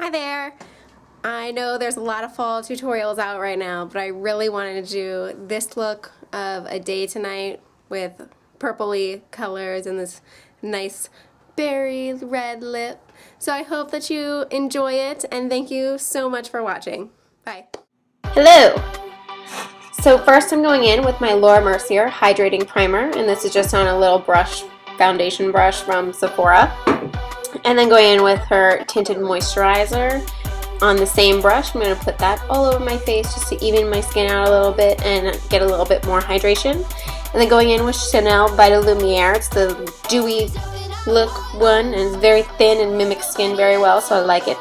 Hi there! I know there's a lot of fall tutorials out right now, but I really wanted to do this look of a day tonight with purpley colors and this nice berry red lip. So I hope that you enjoy it, and thank you so much for watching. Bye. Hello! So first I'm going in with my Mercier Hydrating Primer, and this is just on a little brush, foundation brush from Sephora. And then going in with her tinted moisturizer on the same brush. I'm going to put that all over my face just to even my skin out a little bit and get a little bit more hydration. And then going in with Chanel Vitalumiere. It's the dewy look one, and it's very thin and mimics skin very well, so I like it.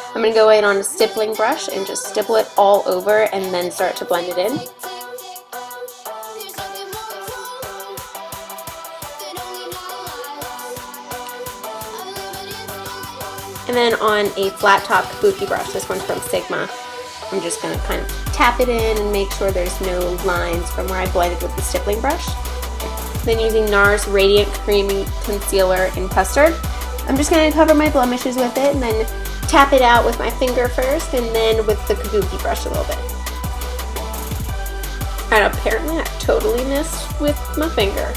I'm going to go in on a stippling brush and just stipple it all over and then start to blend it in. And then on a flat top kabuki brush, this one's from Sigma, I'm just going to kind of tap it in and make sure there's no lines from where I blended with the stippling brush. Then using NARS Radiant Creamy Concealer in Custard, I'm just going to cover my blemishes with it and then tap it out with my finger first and then with the kabuki brush a little bit. And apparently I totally missed with my finger.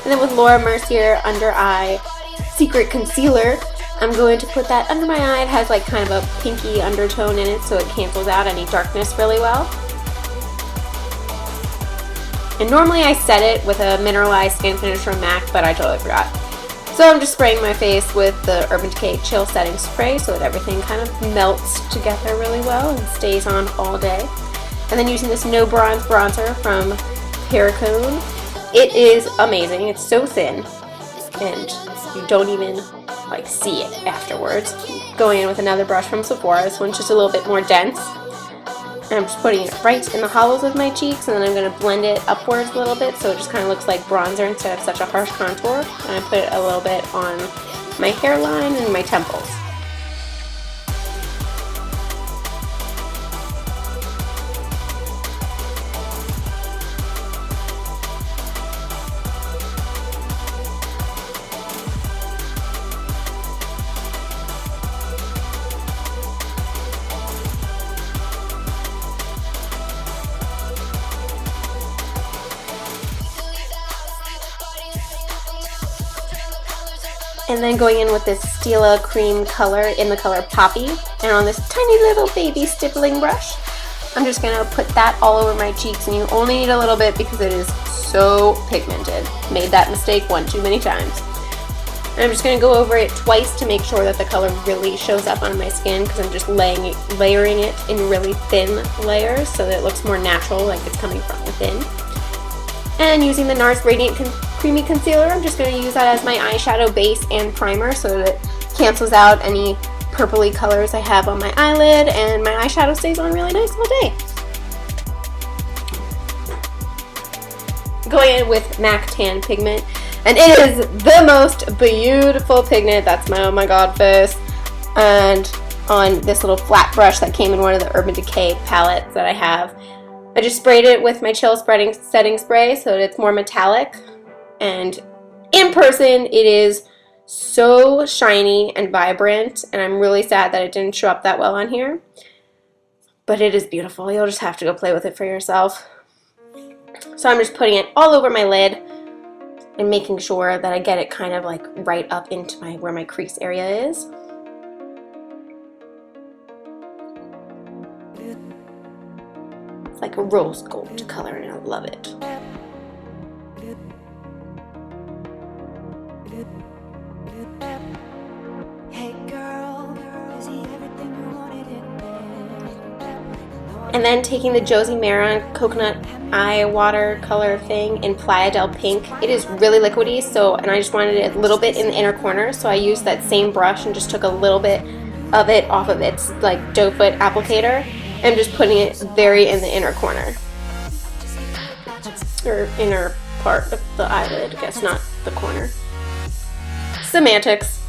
And then with Mercier Under Eye Secret Concealer, I'm going to put that under my eye. It has like kind of a pinky undertone in it, so it cancels out any darkness really well. And normally I set it with a mineralized skin finish from MAC, but I totally forgot. So I'm just spraying my face with the Urban Decay Chill Setting Spray so that everything kind of melts together really well and stays on all day. And then using this No Bronze Bronzer from Perricone. It is amazing. It's so thin, and you don't even like see it afterwards. Going in with another brush from Sephora. This one's just a little bit more dense. And I'm just putting it right in the hollows of my cheeks, and then I'm going to blend it upwards a little bit so it just kind of looks like bronzer instead of such a harsh contour. And I put it a little bit on my hairline and my temples. And then going in with this Stilla cream color in the color Poppy, and on this tiny little baby stippling brush, I'm just going to put that all over my cheeks, and you only need a little bit because it is so pigmented. Made that mistake one too many times. And I'm just going to go over it twice to make sure that the color really shows up on my skin, because I'm just layering it in really thin layers so that it looks more natural, like it's coming from within. And using the NARS Radiant Creamy Concealer, I'm just going to use that as my eyeshadow base and primer so that it cancels out any purpley colors I have on my eyelid, and my eyeshadow stays on really nice all day. Going in with MAC Tan Pigment, and it is the most beautiful pigment. That's my oh my god face. And on this little flat brush that came in one of the Urban Decay palettes that I have, I just sprayed it with my Chill Setting Spray so that it's more metallic. And in person, it is so shiny and vibrant, and I'm really sad that it didn't show up that well on here. But it is beautiful. You'll just have to go play with it for yourself. So I'm just putting it all over my lid and making sure that I get it kind of like right up into where my crease area is. It's like a rose gold color, and I love it. And then taking the Josie Maran Coconut Eye Watercolor thing in Playa Pink. It is really liquidy, and I just wanted it a little bit in the inner corner, so I used that same brush and just took a little bit of it off of its like doe foot applicator. I'm just putting it very in the inner corner. Or inner part of the eyelid, I guess, not the corner. Semantics.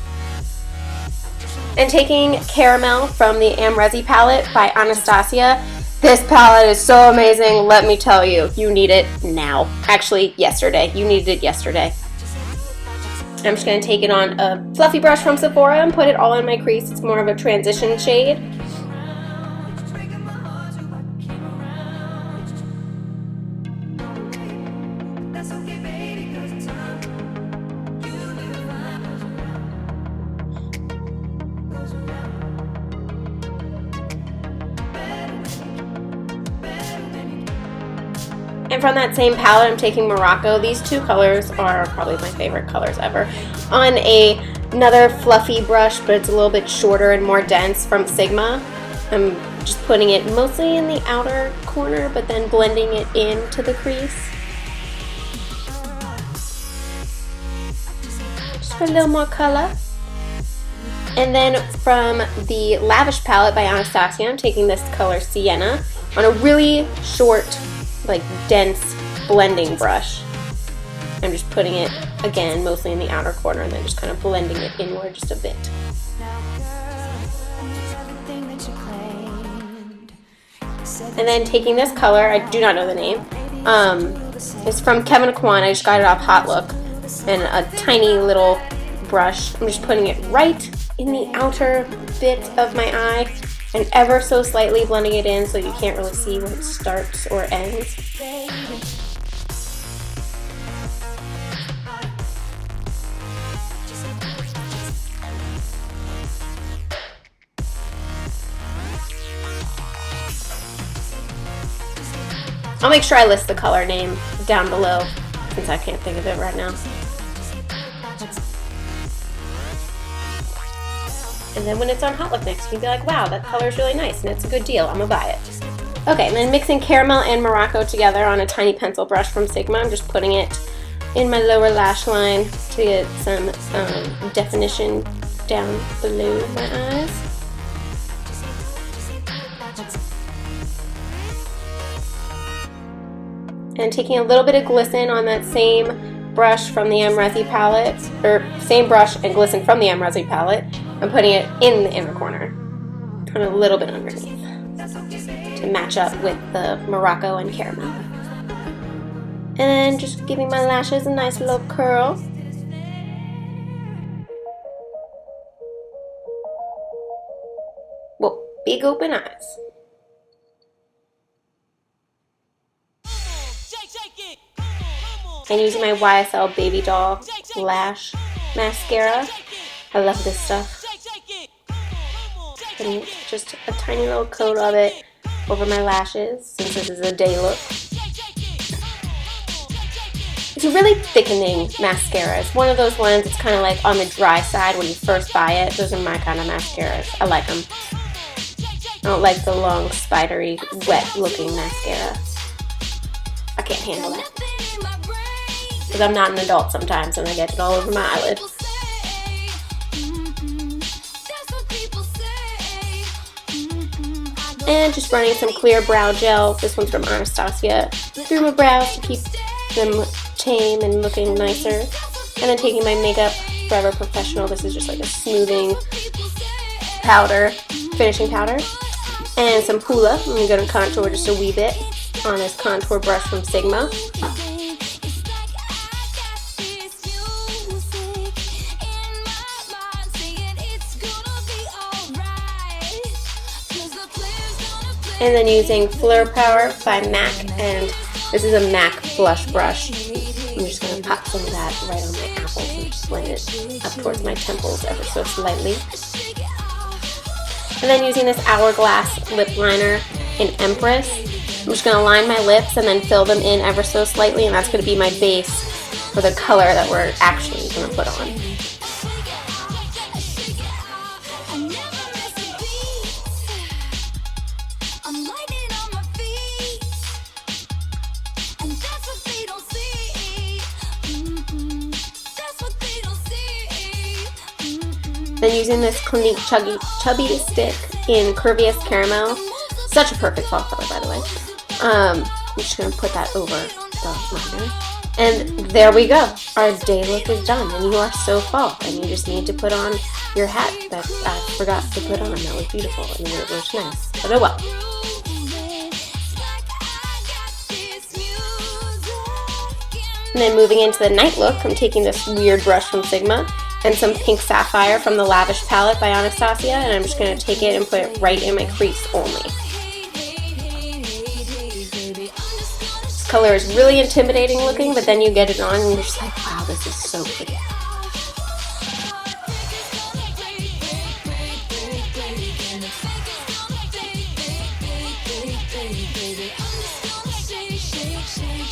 And taking Caramel from the AMREZY palette by Anastasia. This palette is so amazing, let me tell you. You need it now. Actually, yesterday. You needed it yesterday. I'm just going to take it on a fluffy brush from Sephora and put it all in my crease. It's more of a transition shade. And from that same palette, I'm taking Morocco. These two colors are probably my favorite colors ever. On another fluffy brush, but it's a little bit shorter and more dense, from Sigma. I'm just putting it mostly in the outer corner, but then blending it into the crease. Just for a little more color. And then from the Lavish palette by Anastasia, I'm taking this color Sienna on a really short, like dense blending brush. I'm just putting it again mostly in the outer corner and then just kind of blending it inward just a bit. And then taking this color, I do not know the name, it's from Kevyn. I just got it off Hot Look, and a tiny little brush. I'm just putting it right in the outer bit of my eye and ever so slightly blending it in so you can't really see where it starts or ends. I'll make sure I list the color name down below since I can't think of it right now. And then when it's on Hot Look next, you can be like, wow, that color is really nice and it's a good deal, I'm gonna buy it. Okay, and then mixing caramel and Morocco together on a tiny pencil brush from Sigma. I'm just putting it in my lower lash line to get some definition down below my eyes. And taking a little bit of glisten on that same brush from the AMREZY palette, or same brush and glisten from the AMREZY palette, I'm putting it in the inner corner, and a little bit underneath, to match up with the Morocco and caramel. And then just giving my lashes a nice little curl. Whoa, big open eyes. And using my YSL Baby Doll Lash Mascara. I love this stuff. Putting just a tiny little coat of it over my lashes, since this is a day look. It's a really thickening mascara. It's one of those ones that's kind of like on the dry side when you first buy it. Those are my kind of mascaras. I like them. I don't like the long, spidery, wet looking mascara. I can't handle it. Because I'm not an adult sometimes and I get it all over my eyelids. And just running some clear brow gel. This one's from Anastasia. Through my brows to keep them tame and looking nicer. And then taking my Makeup Forever Professional. This is just like a smoothing powder, finishing powder. And some Hoola. I'm going to contour just a wee bit on this contour brush from Sigma. And then using Fleur Power by MAC, and this is a MAC blush brush. I'm just going to pop some of that right on my apples and just blend it up towards my temples ever so slightly. And then using this Hourglass lip liner in Empress, I'm just going to line my lips and then fill them in ever so slightly, and that's going to be my base for the color that we're actually going to put on. Then using this Clinique Chubby Stick in Curvious Caramel. Such a perfect fall color, by the way. I'm just going to put that over the liner. And there we go. Our day look is done. And you are so fall. And you just need to put on your hat that I forgot to put on. That was beautiful. And it looks nice. But oh well. And then moving into the night look, I'm taking this weird brush from Sigma and some pink sapphire from the Lavish palette by Anastasia, and I'm just going to take it and put it right in my crease only. This color is really intimidating looking, but then you get it on and you're just like, wow, this is so pretty.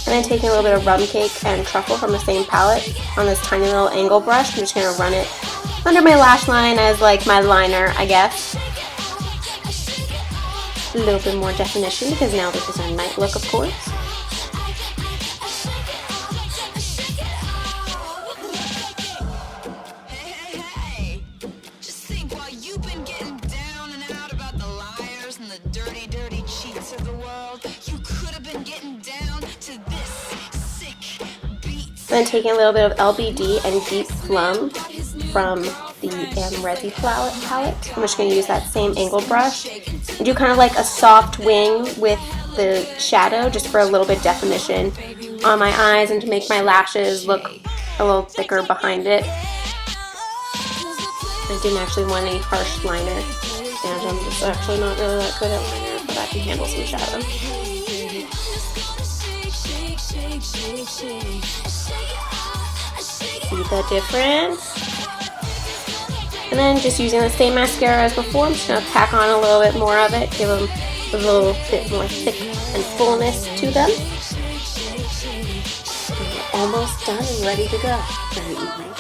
And then taking a little bit of rum cake and truffle from the same palette on this tiny little angle brush. I'm just going to run it under my lash line as like my liner, I guess. A little bit more definition because now this is our night look, of course. Then taking a little bit of LBD and Deep Plum from the AMREZY palette. I'm just going to use that same angle brush and do kind of like a soft wing with the shadow just for a little bit definition on my eyes and to make my lashes look a little thicker behind it. I didn't actually want any harsh liner, and I'm just actually not really that good at liner, but I can handle some shadow. See the difference? And then just using the same mascara as before, I'm just going to pack on a little bit more of it, give them a little bit more thick and fullness to them. And we're almost done and ready to go for the evening.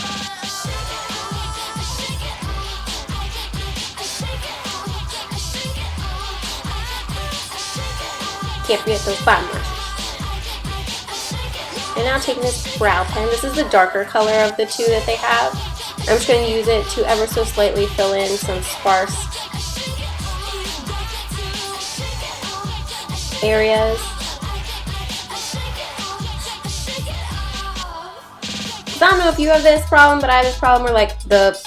Can't forget those bottom lashes. And now taking this brow pen, this is the darker color of the two that they have. I'm just going to use it to ever so slightly fill in some sparse areas. I don't know if you have this problem, but I have this problem where like the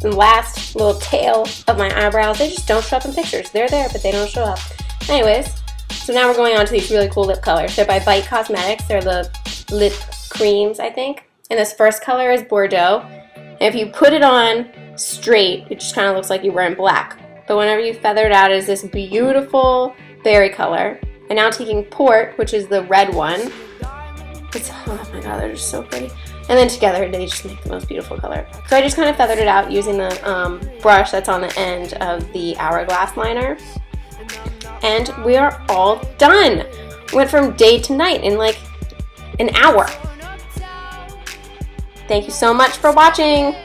last little tail of my eyebrows, they just don't show up in pictures. They're there, but they don't show up. Anyways. So now we're going on to these really cool lip colors. They're by Bite Cosmetics. They're the lip creams, I think. And this first color is Bordeaux. And if you put it on straight, it just kind of looks like you're wearing black. But whenever you feather it out, it's this beautiful berry color. And now taking Port, which is the red one. It's, oh my god, they're just so pretty. And then together, they just make the most beautiful color. So I just kind of feathered it out using the brush that's on the end of the Hourglass liner. And we are all done. Went from day to night in like an hour. Thank you so much for watching.